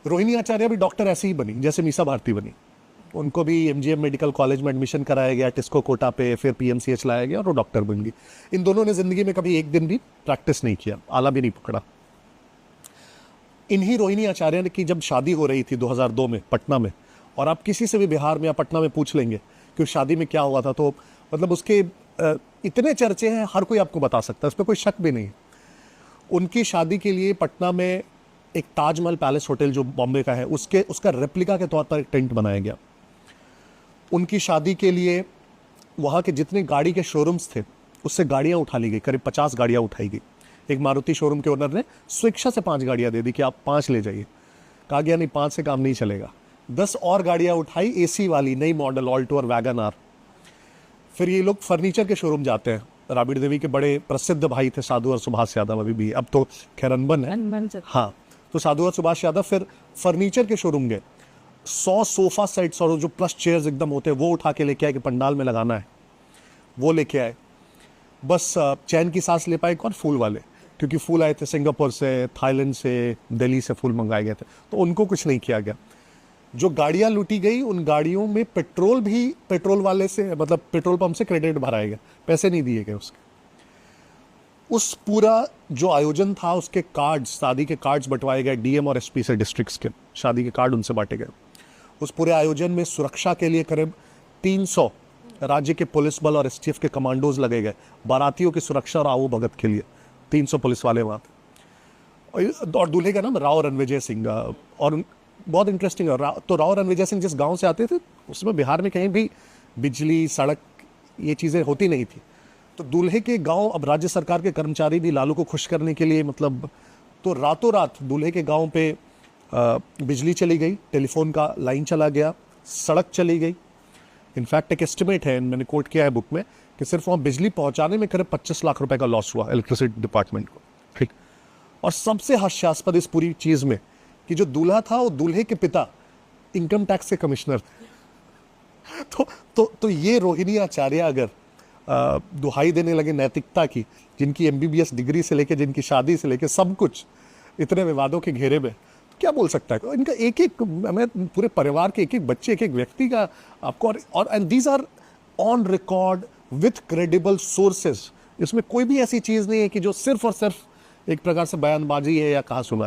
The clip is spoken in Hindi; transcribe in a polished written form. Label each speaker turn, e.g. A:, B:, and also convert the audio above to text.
A: रोहिणी आचार्य भी डॉक्टर ऐसे ही बनी जैसे मीसा भारती बनी। उनको भी एमजीएम मेडिकल कॉलेज में एडमिशन कराया गया, टिस्को कोटा पे, फिर पीएमसीएच लाया गया और वो डॉक्टर बन गई। इन दोनों ने जिंदगी में कभी एक दिन भी प्रैक्टिस नहीं किया, आला भी नहीं पकड़ा। इन्हीं रोहिणी आचार्य की जब शादी हो रही थी 2002 में पटना में, और आप किसी से भी बिहार में या पटना में पूछ लेंगे कि उस शादी में क्या हुआ था, तो मतलब उसके इतने चर्चे हैं, हर कोई आपको बता सकता है, उस पर कोई शक भी नहीं। उनकी शादी के लिए पटना में एक ताजमहल पैलेस होटल जो बॉम्बे का है, उसका रेप्लिका के तौर पर एक टेंट बनाया गया। उनकी शादी के लिए वहाँ के जितने गाड़ी के शोरूम्स थे उससे गाड़ियाँ उठा ली गई, करीब 50 गाड़ियाँ उठाई गई। एक मारुति शोरूम के ओनर ने स्वेच्छा से 5 गाड़ियाँ दे दी कि आप 5 ले जाइए। कहा गया नहीं, 5 से काम नहीं चलेगा। 10 और गाड़ियाँ उठाई, एसी वाली नई मॉडल ऑल्टो और वैगन आर। फिर ये लोग फर्नीचर के शोरूम जाते हैं। राबड़ी देवी के बड़े प्रसिद्ध भाई थे साधु और सुभाष यादव, अभी भी, अब तो खैर अनबन है। हाँ, तो साधु और सुभाष यादव फिर फर्नीचर के शोरूम गए, 100 सोफा सेट्स और जो प्लस चेयर्स एकदम होते हैं वो उठा के लेके आए कि पंडाल में लगाना है, वो लेके आए। बस चैन की सांस ले पाए कौन? फूल वाले, क्योंकि फूल आए थे सिंगापुर से, थाईलैंड से, दिल्ली से फूल मंगाए गए थे, तो उनको कुछ नहीं किया गया। जो गाड़ियां लूटी गई, उन गाड़ियों में पेट्रोल भी पेट्रोल वाले से, मतलब पेट्रोल पंप से क्रेडिट भराया गया, पैसे नहीं दिए गए उसके। उस पूरा जो आयोजन था उसके कार्ड्स, शादी के कार्ड्स बंटवाए गए डीएम और एसपी से, डिस्ट्रिक्ट्स के शादी के कार्ड उनसे बांटे गए। उस पूरे आयोजन में सुरक्षा के लिए करीब 300 राज्य के पुलिस बल और एसटीएफ के कमांडोज लगे गए, बारातियों की सुरक्षा और आवो भगत के लिए 300 पुलिस वाले वहाँ थे। और दूल्हे का नाम राव रणविजय सिंह। और बहुत इंटरेस्टिंग है, तो राव रणविजय सिंह जिस गांव से आते थे उसमें बिहार में कहीं भी बिजली, सड़क, ये चीज़ें होती नहीं थी। तो दूल्हे के गांव, अब राज्य सरकार के कर्मचारी भी लालू को खुश करने के लिए, मतलब, तो रातों रात दूल्हे के गांव पे बिजली चली गई, टेलीफोन का लाइन चला गया, सड़क चली गई। इनफैक्ट एक एस्टिमेट है, मैंने कोट किया है बुक में, कि सिर्फ वहाँ बिजली पहुँचाने में करीब 25 लाख रुपए का लॉस हुआ इलेक्ट्रिसिटी डिपार्टमेंट को। ठीक। और सबसे हास्यास्पद इस पूरी चीज़ में कि जो दूल्हा था वो दूल्हे के पिता इनकम टैक्स के कमिश्नर थे। तो ये रोहिणी आचार्य अगर दुहाई देने लगे नैतिकता की, जिनकी एमबीबीएस डिग्री से लेके, जिनकी शादी से लेके सब कुछ इतने विवादों के घेरे में, तो क्या बोल सकता है? इनका एक एक, मैं पूरे परिवार के एक एक बच्चे, एक एक व्यक्ति का आपको, और and these are on record with credible sources. इसमें कोई भी ऐसी चीज़ नहीं है कि जो सिर्फ और सिर्फ एक प्रकार से बयानबाजी है या कहा सुना है।